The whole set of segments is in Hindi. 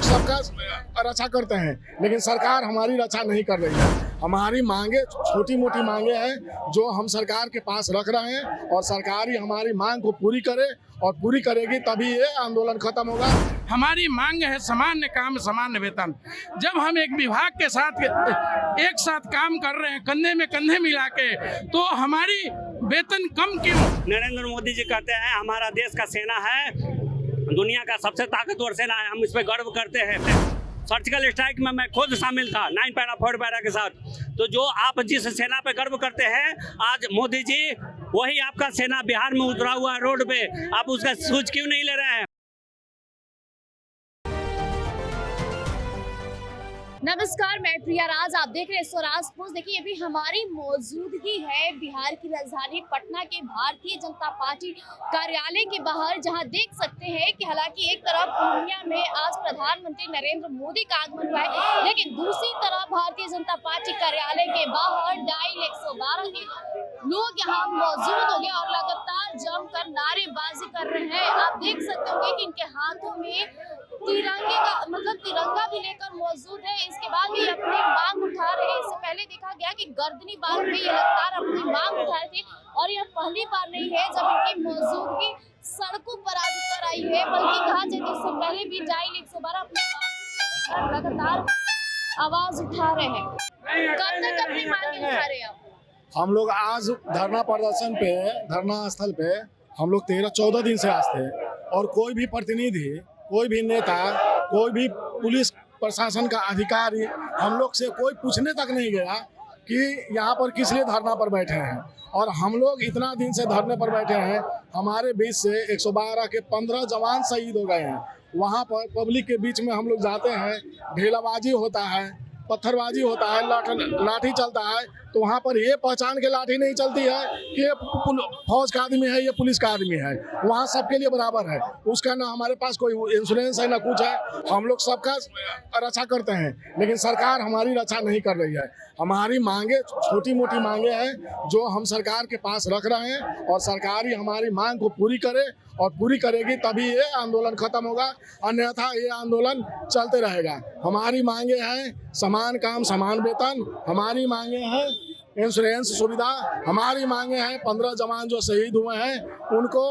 लोग सबका रक्षा करते हैं, लेकिन सरकार हमारी रक्षा नहीं कर रही है। हमारी मांगे छोटी मोटी मांगे हैं जो हम सरकार के पास रख रहे हैं, और सरकार ही हमारी मांग को पूरी करे, और पूरी करेगी तभी ये आंदोलन खत्म होगा। हमारी मांग है सामान्य काम सामान्य वेतन। जब हम एक विभाग के साथ एक साथ काम कर रहे हैं, कंधे में कंधे मिला के, तो हमारी वेतन कम क्यों? नरेंद्र मोदी जी कहते हैं हमारा देश का सेना है दुनिया का सबसे ताकतवर सेना है, हम इस पे गर्व करते हैं। सर्जिकल स्ट्राइक में मैं खुद शामिल था 9 पैरा 4 पैरा के साथ। तो जो आप जिस सेना पे गर्व करते हैं, आज मोदी जी वही आपका सेना बिहार में उतरा हुआ है रोड पे, आप उसका सूझ क्यों नहीं ले रहे हैं? नमस्कार, मैं प्रिया राज, आप देख रहे हैं स्वराज पोस्ट। देखिए अभी हमारी मौजूदगी है बिहार की राजधानी पटना के भारतीय जनता पार्टी कार्यालय के बाहर, जहां देख सकते हैं कि हालांकि एक तरफ पूर्णिया में आज प्रधानमंत्री नरेंद्र मोदी का आगमन हुआ है, लेकिन दूसरी तरफ भारतीय जनता पार्टी कार्यालय के बाहर डायल 112 के लोग यहाँ मौजूद हो गए और लगातार जमकर नारेबाजी कर रहे हैं। आप देख सकते होंगे कि इनके हाथों में तिरंगे का तिरंगा भी लेकर मौजूद है। इसके बाद ये अपनी मांग उठा रहे हैं। इससे पहले देखा गया कि गर्दनी बाग में ये लगातार अपनी मांग उठाए थे, और यह पहली बार नहीं है जब इनकी मौजूदगी सड़कों पर आज उतर आई है, बल्कि कहा जाए तो इससे पहले भी डायल 112 अपनी मांग लगातार आवाज उठा रहे हैं। कब तक अपनी मांगे उठा रहे हैं आप? हम लोग आज धरना प्रदर्शन पे, धरना स्थल पे हम लोग 13-14 दिन से आज थे, और कोई भी प्रतिनिधि, कोई भी नेता, कोई भी पुलिस प्रशासन का अधिकारी हम लोग से कोई पूछने तक नहीं गया कि यहाँ पर किस लिए धरना पर बैठे हैं। और हम लोग इतना दिन से धरने पर बैठे हैं, हमारे बीच से 112 के 15 जवान शहीद हो गए हैं। वहाँ पर पब्लिक के बीच में हम लोग जाते हैं, ढेलाबाजी होता है, पत्थरबाजी होता है, लाठी चलता है, तो वहाँ पर ये पहचान के लाठी नहीं चलती है कि ये फौज का आदमी है, ये पुलिस का आदमी है। वहाँ सबके लिए बराबर है। उसका ना हमारे पास कोई इंश्योरेंस है ना कुछ है। हम लोग सबका रक्षा करते हैं, लेकिन सरकार हमारी रक्षा नहीं कर रही है। हमारी मांगे छोटी मोटी मांगे हैं जो हम सरकार के पास रख रहे हैं, और सरकार ही हमारी मांग को पूरी करे, और पूरी करेगी तभी ये आंदोलन खत्म होगा, अन्यथा ये आंदोलन चलते रहेगा। हमारी मांगे हैं समान काम समान वेतन, हमारी मांगे हैं इंश्योरेंस सुविधा, हमारी मांगे हैं 15 जवान जो शहीद हुए हैं उनको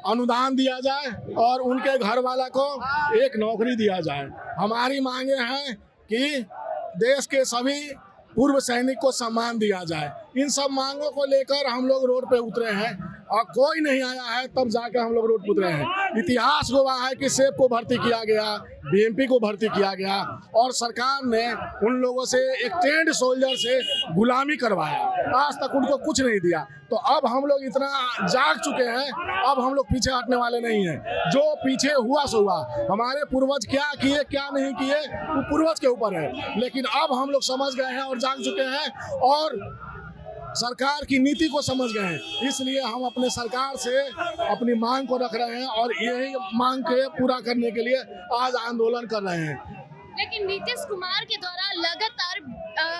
अनुदान दिया जाए, और उनके घर वाला को एक नौकरी दिया जाए। हमारी मांगे हैं कि देश के सभी पूर्व सैनिक को सम्मान दिया जाए। इन सब मांगों को लेकर हम लोग रोड पे उतरे हैं, और कोई नहीं आया है तब जाकर हम लोग रोड पे उतरे हैं। इतिहास गवाह है कि सेब को भर्ती किया गया, बीएमपी को भर्ती किया गया, और सरकार ने उन लोगों से एक ट्रेंड सोल्जर से गुलामी करवाया, आज तक उनको कुछ नहीं दिया। तो अब हम लोग इतना जाग चुके हैं, अब हम लोग पीछे हटने वाले नहीं हैं। जो पीछे हुआ सो हुआ, हमारे पूर्वज क्या किए क्या नहीं किए वो पूर्वज के ऊपर है, लेकिन अब हम लोग समझ गए हैं और जाग चुके हैं, और सरकार की नीति को समझ गए हैं। इसलिए हम अपने सरकार से अपनी मांग को रख रहे हैं, और यही मांग के पूरा करने के लिए आज आंदोलन कर रहे हैं। लेकिन नीतीश कुमार के द्वारा लगातार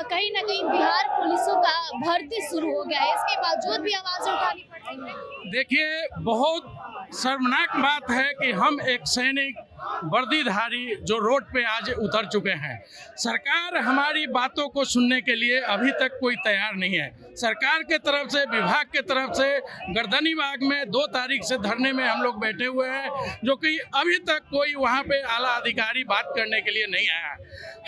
कहीं ना कहीं बिहार पुलिसों का भर्ती शुरू हो गया है, इसके बावजूद भी आवाज उठानी पड़ रही है। देखिए, बहुत शर्मनाक बात है कि हम एक सैनिक वर्दीधारी जो रोड पे आज उतर चुके हैं। सरकार हमारी बातों को सुनने के लिए अभी तक कोई तैयार नहीं है। सरकार के तरफ से, विभाग के तरफ से गर्दनी बाग में 2 तारीख से धरने में हम लोग बैठे हुए हैं, जो कि अभी तक कोई वहाँ पे आला अधिकारी बात करने के लिए नहीं आया।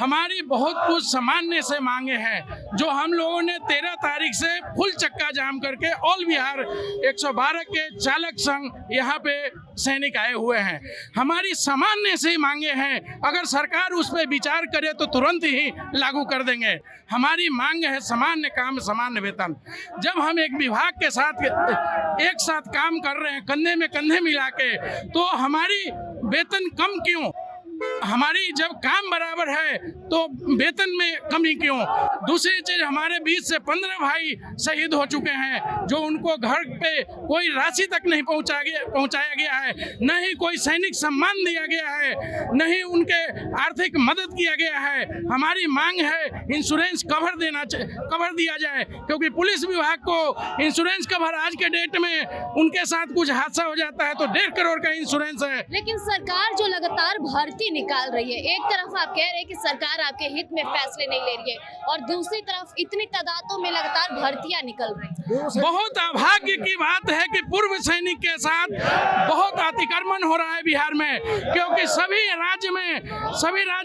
हमारी बहुत कुछ सामान्य से मांगे हैं, जो हम लोगों ने 13 तारीख से फुल चक्का जाम करके ऑल बिहार 112 के चालक संघ यहाँ पे सैनिक आए हुए हैं। हमारी सामान्य से ही मांगे हैं, अगर सरकार उस पर विचार करे तो तुरंत ही लागू कर देंगे। हमारी मांग है सामान्य काम सामान्य वेतन। जब हम एक विभाग के साथ एक साथ काम कर रहे हैं, कंधे में कंधे मिला के, तो हमारी वेतन कम क्यों? हमारी जब काम बराबर है तो वेतन में कमी क्यों? दूसरी चीज, हमारे बीच से 15 भाई शहीद हो चुके हैं, जो उनको घर पे कोई राशि तक नहीं पहुंचाया गया है, न ही कोई सैनिक सम्मान दिया गया है, न ही उनके आर्थिक मदद किया गया है। हमारी मांग है इंश्योरेंस कवर दिया जाए, क्योंकि पुलिस विभाग को इंश्योरेंस कवर आज के डेट में उनके साथ कुछ हादसा हो जाता है तो 1.5 करोड़ का इंश्योरेंस है। लेकिन सरकार जो लगातार भर्ती भर्ती निकाल रही है। एक तरफ आप कह रहे हैं कि सरकार आपके हित में फैसले नहीं ले रही है और दूसरी तरफ इतनी तादादों में लगातार भर्तियां निकल रही हैं। बहुत अभाग्य की बात है कि पूर्व सैनिक के साथ बहुत अतिक्रमण हो रहा है बिहार में, क्योंकि सभी राज्य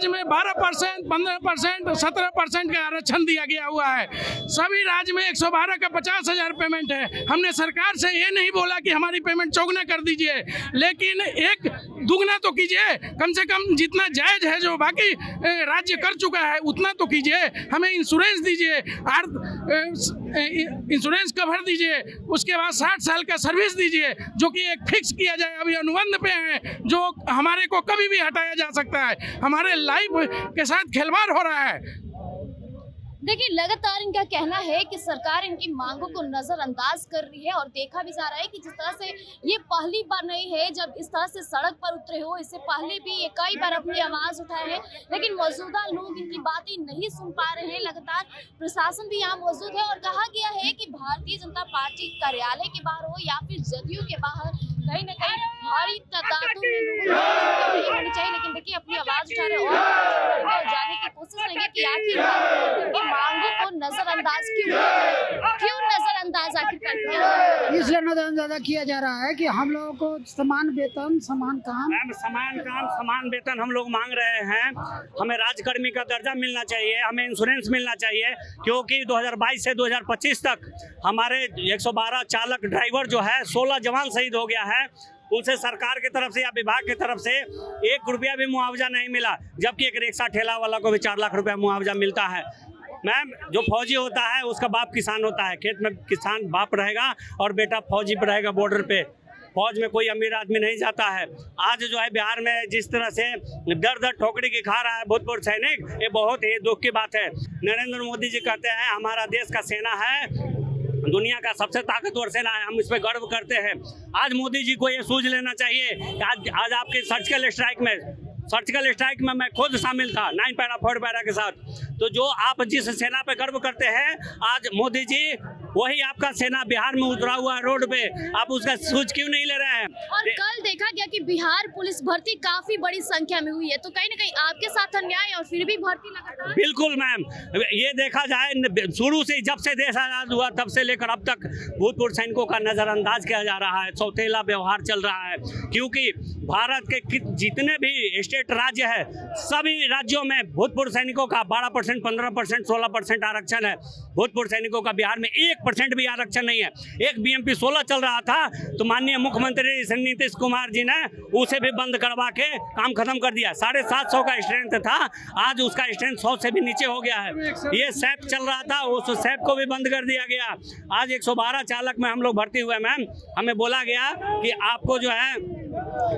में 12%, 15%, 17% का आरक्षण दिया गया हुआ है। सभी राज्य में 112 का 50,000 पेमेंट है। हमने सरकार से ये नहीं बोला कि हमारी पेमेंट चौगुना कर दीजिए, लेकिन एक दुगना तो कीजिए, कम से कम जितना जायज है जो बाकी राज्य कर चुका है उतना तो कीजिए। हमें इंश्योरेंस दीजिए, इंश्योरेंस कवर दीजिए, उसके बाद 60 साल का सर्विस दीजिए, जो कि एक फिक्स किया जाए। अभी अनुबंध पे है जो हमारे को कभी भी हटाया जा सकता है। हमारे लाइफ के साथ खिलवाड़ हो रहा है। देखिए, लगातार इनका कहना है कि सरकार इनकी मांगों को नजरअंदाज कर रही है और देखा भी जा रहा है कि जिस तरह से ये पहली बार नहीं है जब इस तरह से सड़क पर उतरे हो। इससे पहले भी ये कई बार अपनी आवाज उठाए हैं, लेकिन मौजूदा लोग इनकी बातें नहीं सुन पा रहे हैं। लगातार प्रशासन भी यहाँ मौजूद है और कहा गया है कि भारतीय जनता पार्टी कार्यालय के बाहर हो या फिर जदयू के बाहर कहीं न कहीं भारी तादादों में लोग नहीं होनी चाहिए। लेकिन देखिए, अपनी आवाज उठा रहे और जाने की कोशिश करेंगे कि आखिर मांगों को नजरअंदाज क्यों नजरअंदाज आखिर किया जा रहा है? इसलिए नजरअंदाज किया जा रहा है कि हम लोगों को समान वेतन, समान काम, समान वेतन हम लोग मांग रहे हैं। हमें राज्यकर्मी का दर्जा मिलना चाहिए, हमें इंश्योरेंस मिलना चाहिए, क्योंकि 2022 से 2025 तक हमारे 112 चालक ड्राइवर जो है 16 जवान शहीद हो गया है। उनसे सरकार की तरफ से या विभाग की तरफ से 1 रुपया भी मुआवजा नहीं मिला, जबकि एक रिक्शा ठेला वाला को भी 4 लाख रुपया मुआवजा मिलता है। मैम, जो फौजी होता है उसका बाप किसान होता है। खेत में किसान बाप रहेगा और बेटा फौजी पर रहेगा बॉर्डर पे। फौज में कोई अमीर आदमी नहीं जाता है। आज जो है बिहार में जिस तरह से दर ठोकरी की खा रहा है भूतपूर्व सैनिक, ये बहुत ही दुख की बात है। नरेंद्र मोदी जी कहते हैं हमारा देश का सेना है दुनिया का सबसे ताकतवर सेना है, हम इस पे गर्व करते हैं। आज मोदी जी को ये सूझ लेना चाहिए कि आज आपके सर्जिकल स्ट्राइक में मैं खुद शामिल था 9 पैरा 4 पैरा के साथ। तो जो आप जिस सेना पे गर्व करते हैं, आज मोदी जी वही आपका सेना बिहार में उतरा हुआ है रोड पे, आप उसका सूझ क्यों नहीं ले रहे हैं? और कल देखा गया कि बिहार पुलिस भर्ती काफी बड़ी संख्या में हुई है, तो कहीं न कहीं आपके साथ अन्याय और फिर भी भर्ती लगातार। बिल्कुल मैम, ये देखा जाए शुरू से जब से देश आजाद हुआ तब से लेकर अब तक भूतपूर्व सैनिकों का नजरअंदाज किया जा रहा है, सौतेला व्यवहार चल रहा है। क्योंकि भारत के जितने भी स्टेट राज्य है, सभी राज्यों में भूतपूर्व सैनिकों का 12%, 15%, 16% आरक्षण है। भूतपूर्व सैनिकों का बिहार में 1% भी आरक्षण नहीं है। एक बीएमपी 16 चल रहा था तो माननीय मुख्यमंत्री श्री नीतीश कुमार जी ने उसे भी बंद करवा के काम खत्म कर दिया। 750 का स्ट्रेंथ था, आज उसका स्ट्रेंथ 100 से भी नीचे हो गया है। ये सैप चल रहा था, उस सैप को भी बंद कर दिया गया। आज 112 चालक में हम लोग भर्ती हुए मैम। हमें बोला गया कि आपको जो है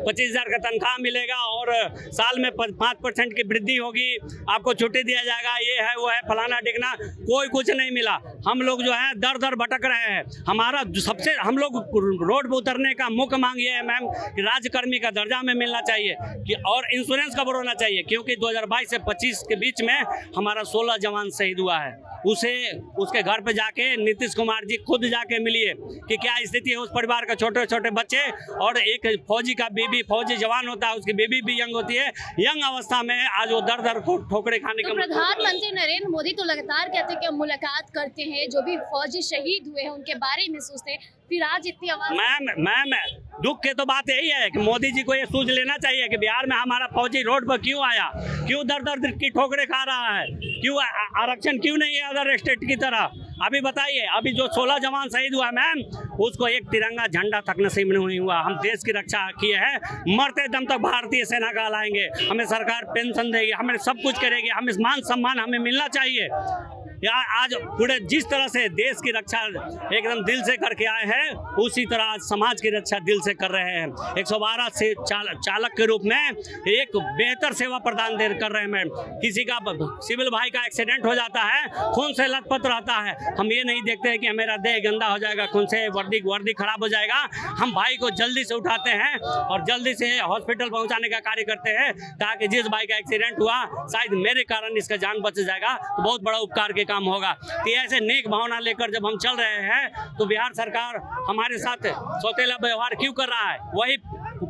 25,000 का तनख्वाह मिलेगा और साल में 5% की वृद्धि होगी, आपको छुट्टी दिया जाएगा, ये है वो है फलाना टिकना। कोई कुछ नहीं मिला। हम लोग जो है दर दर भटक रहे हैं। हमारा सबसे हम लोग रोड पर उतरने का मुख्य मांग ये है मैम कि राज्यकर्मी का दर्जा में मिलना चाहिए कि और इंश्योरेंस कवर होना चाहिए, क्योंकि 2022 से 25 के बीच में हमारा 16 जवान शहीद हुआ है। उसके घर पे जाके नीतीश कुमार जी खुद जाके मिलिए कि क्या स्थिति है उस परिवार का। छोटे छोटे बच्चे और एक फौजी का बीबी, फौजी जवान होता है, उसकी बीबी भी यंग होती है। यंग अवस्था में आज वो दर दर ठोकरे खाने का। प्रधानमंत्री नरेंद्र मोदी तो लगातार कहते हैं कि हम मुलाकात करते हैं, जो भी फौजी शहीद हुए हैं उनके बारे में सोचते हैं, फिर आज इतनी आवाज। मैम दुख की तो बात यही है कि मोदी जी को ये सूझ लेना चाहिए कि बिहार में हमारा फौजी रोड पर क्यों आया, क्यों दर दर की ठोकरे खा रहा है, क्यों आरक्षण क्यों नहीं है अदर स्टेट की तरह। अभी बताइए, अभी जो 16 जवान शहीद हुआ मैम, उसको एक तिरंगा झंडा तक नसीब नहीं हुआ। हम देश की रक्षा किए हैं, मरते दम तक भारतीय सेना का लाएंगे। हमें सरकार पेंशन देगी, हमें सब कुछ करेगी, हमें मान सम्मान हमें मिलना चाहिए। आज पूरे जिस तरह से देश की रक्षा एकदम दिल से करके आए हैं, उसी तरह आज समाज की रक्षा दिल से कर रहे हैं। 112 से चालक के रूप में एक बेहतर सेवा प्रदान कर रहे हैं मैम। किसी का सिविल भाई का एक्सीडेंट हो जाता है, खून से लथपथ रहता है, हम ये नहीं देखते हैं कि मेरा देह गंदा हो जाएगा, खून से वर्दी खराब हो जाएगा। हम भाई को जल्दी से उठाते हैं और जल्दी से हॉस्पिटल पहुंचाने का कार्य करते हैं, ताकि जिस भाई का एक्सीडेंट हुआ शायद मेरे कारण इसका जान बच जाएगा, तो बहुत बड़ा उपकार के काम होगा। तो ऐसे नेक भावना लेकर जब हम चल रहे हैं, तो बिहार सरकार हमारे साथ सौतेला व्यवहार क्यों कर रहा है? वही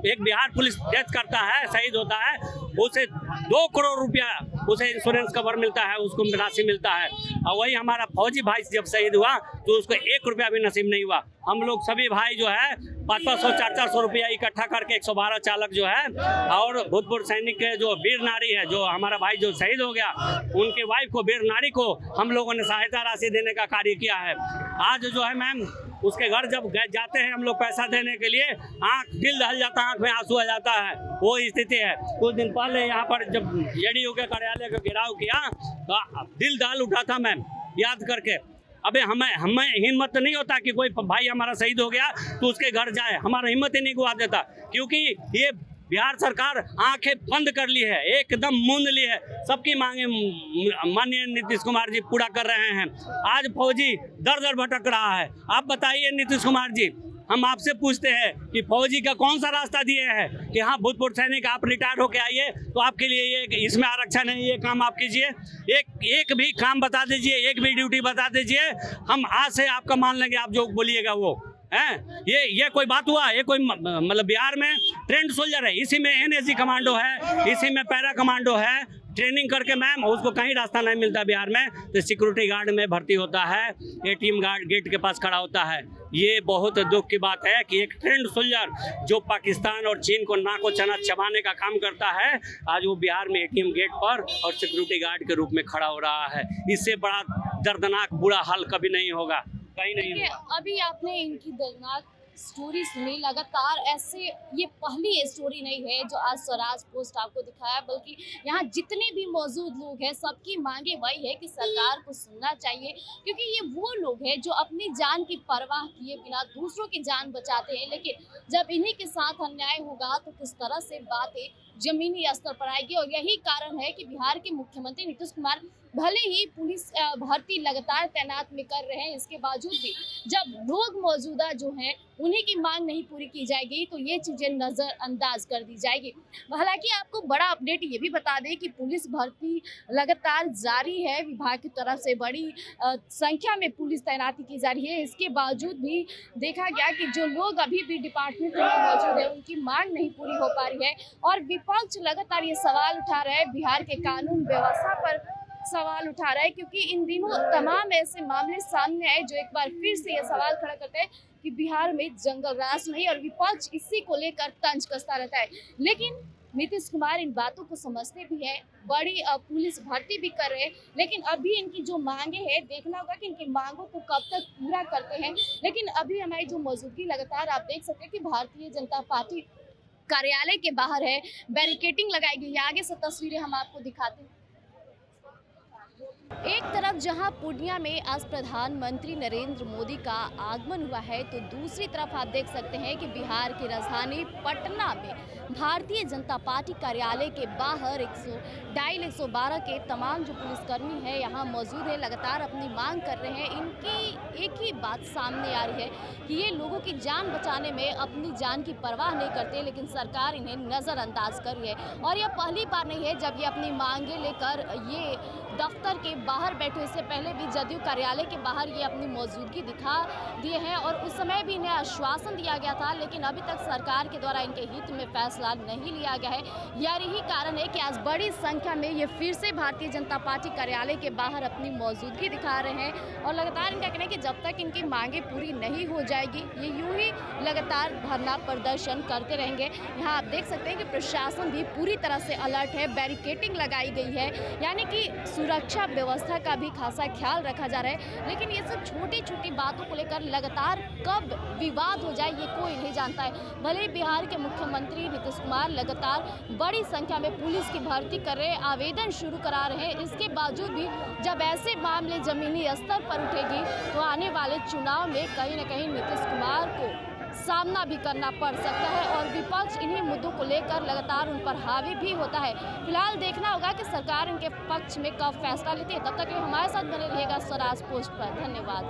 एक बिहार पुलिस डेथ करता है, शहीद होता है, उसे 2 करोड़ रुपया उसे इंश्योरेंस कवर मिलता है, उसको राशि मिलता है। और वही हमारा फौजी भाई जब शहीद हुआ तो उसको 1 रुपया भी नसीब नहीं हुआ। हम लोग सभी भाई जो है 500-500, 400-400 रुपया इकट्ठा करके 112 चालक जो है और भूतपूर्व सैनिक के जो वीर नारी है, जो हमारा भाई जो शहीद हो गया, उनके वाइफ को, वीर नारी को हम लोगों ने सहायता राशि देने का कार्य किया है। आज जो है मैम उसके घर जब जाते हैं हम लोग पैसा देने के लिए, दिल दहल जाता है, आँख में आंसू आ जाता है, वो स्थिति है। कुछ दिन पहले यहाँ पर जब जेडीयू के कार्यालय का घेराव किया तो दिल दहल उठा था मैम, याद करके। अबे हमें हिम्मत नहीं होता कि कोई भाई हमारा शहीद हो गया तो उसके घर जाए, हमारा हिम्मत ही नहीं गुआ देता, क्योंकि ये बिहार सरकार आंखें बंद कर ली है, एकदम मूंद ली है। सबकी मांगे माननीय नीतीश कुमार जी पूरा कर रहे हैं। आज फौजी दर दर भटक रहा है। आप बताइए नीतीश कुमार जी, हम आपसे पूछते हैं कि फौजी का कौन सा रास्ता दिए हैं कि हाँ भूतपूर्व सैनिक आप रिटायर होके आइए तो आपके लिए ये इसमें आरक्षण है, ये काम आप कीजिए। एक भी काम बता दीजिए, एक भी ड्यूटी बता दीजिए, हम आज से आपका मान लेंगे, आप जो बोलिएगा वो हैं। ये कोई बात हुआ? ये कोई मतलब बिहार में ट्रेंड सोल्जर है, इसी में एनएसजी कमांडो है, इसी में पैरा कमांडो है, ट्रेनिंग करके मैम उसको कहीं रास्ता नहीं मिलता बिहार में तो सिक्योरिटी गार्ड में भर्ती होता है, एटीएम गार्ड गेट के पास खड़ा होता है। ये बहुत दुख की बात है कि एक ट्रेंड सोल्जर जो पाकिस्तान और चीन को नाको चना चबाने का काम करता है, आज वो बिहार में एटीएम गेट पर और सिक्योरिटी गार्ड के रूप में खड़ा हो रहा है। इससे बड़ा दर्दनाक बुरा हाल कभी नहीं होगा, कहीं नहीं होगा। अभी आपने इनकी दर्दनाक स्टोरी सुनी, लगातार ऐसे ये पहली स्टोरी नहीं है जो आज स्वराज पोस्ट आपको दिखाया, बल्कि यहाँ जितने भी मौजूद लोग हैं सबकी मांगे वही है कि सरकार को सुनना चाहिए, क्योंकि ये वो लोग हैं जो अपनी जान की परवाह किए बिना दूसरों की जान बचाते हैं। लेकिन जब इन्हीं के साथ अन्याय होगा तो किस तरह से बातें जमीनी स्तर पर आएगी। और यही कारण है कि बिहार के मुख्यमंत्री नीतीश कुमार भले ही पुलिस भर्ती लगातार तैनात में कर रहे हैं, इसके बावजूद भी जब लोग मौजूदा जो हैं उन्हीं की मांग नहीं पूरी की जाएगी तो ये चीज़ें नज़रअंदाज कर दी जाएगी। हालांकि आपको बड़ा अपडेट ये भी बता दें कि पुलिस भर्ती लगातार जारी है, विभाग की तरफ से बड़ी संख्या में पुलिस तैनाती की जा रही है। इसके बावजूद भी देखा गया कि जो लोग अभी भी डिपार्टमेंट में मौजूद है उनकी मांग नहीं पूरी हो पा रही है और विपक्ष लगातार ये सवाल उठा रहा है, बिहार के कानून व्यवस्था पर सवाल उठा रहा है, क्योंकि इन दिनों तमाम ऐसे मामले सामने आए जो एक बार फिर से ये सवाल खड़ा करते हैं कि बिहार में जंगल राज नहीं, और विपक्ष इसी को लेकर तंज कसता रहता है। लेकिन नीतीश कुमार इन बातों को समझते भी हैं, बड़ी पुलिस भर्ती भी कर रहे हैं, लेकिन अभी इनकी जो मांगे हैं देखना होगा कि इनकी मांगों को कब तक पूरा करते हैं। लेकिन अभी हमारी जो मौजूदगी लगातार आप देख सकते हैं कि भारतीय जनता पार्टी कार्यालय के बाहर है, बैरिकेडिंग लगाई गई है। आगे से तस्वीरें हम आपको दिखाते हैं। एक तरफ जहां पूर्णिया में आज प्रधानमंत्री नरेंद्र मोदी का आगमन हुआ है तो दूसरी तरफ आप देख सकते हैं कि बिहार की राजधानी पटना में भारतीय जनता पार्टी कार्यालय के बाहर 112 के तमाम जो पुलिसकर्मी हैं यहाँ मौजूद है, लगातार अपनी मांग कर रहे हैं। इनकी एक ही बात सामने आ रही है कि ये लोगों की जान बचाने में अपनी जान की परवाह नहीं करते, लेकिन सरकार इन्हें नज़रअंदाज कर रही है। और यह पहली बार नहीं है जब ये अपनी मांगे लेकर ये दफ्तर के बाहर बैठे। इससे पहले भी जदयू कार्यालय के बाहर ये अपनी मौजूदगी दिखा दिए हैं और उस समय भी इन्हें आश्वासन दिया गया था, लेकिन अभी तक सरकार के द्वारा इनके हित में फैसला नहीं लिया गया है। यही कारण है कि आज बड़ी संख्या में ये फिर से भारतीय जनता पार्टी कार्यालय के बाहर अपनी मौजूदगी दिखा रहे हैं और लगातार इनका कहना है कि जब तक इनकी मांगे पूरी नहीं हो जाएगी ये यूं ही लगातार धरना प्रदर्शन करते रहेंगे। यहाँ आप देख सकते हैं कि प्रशासन भी पूरी तरह से अलर्ट है, बैरिकेडिंग लगाई गई है, यानी कि सुरक्षा व्यवस्था का भी खासा ख्याल रखा जा रहा है। लेकिन ये सब छोटी छोटी बातों को लेकर लगातार कब विवाद हो जाए ये कोई नहीं जानता है। भले बिहार के मुख्यमंत्री नीतीश कुमार लगातार बड़ी संख्या में पुलिस की भर्ती कर रहे, आवेदन शुरू करा रहे हैं, इसके बावजूद भी जब ऐसे मामले जमीनी स्तर पर उठेगी तो आने वाले चुनाव में कहीं न कहीं नीतीश कुमार को सामना भी करना पड़ सकता है और विपक्ष इन्हीं मुद्दों को लेकर लगातार उन पर हावी भी होता है। फिलहाल देखना होगा कि सरकार इनके पक्ष में कब फैसला लेती है। तब तक हमारे साथ बने रहिएगा स्वराज पोस्ट पर। धन्यवाद।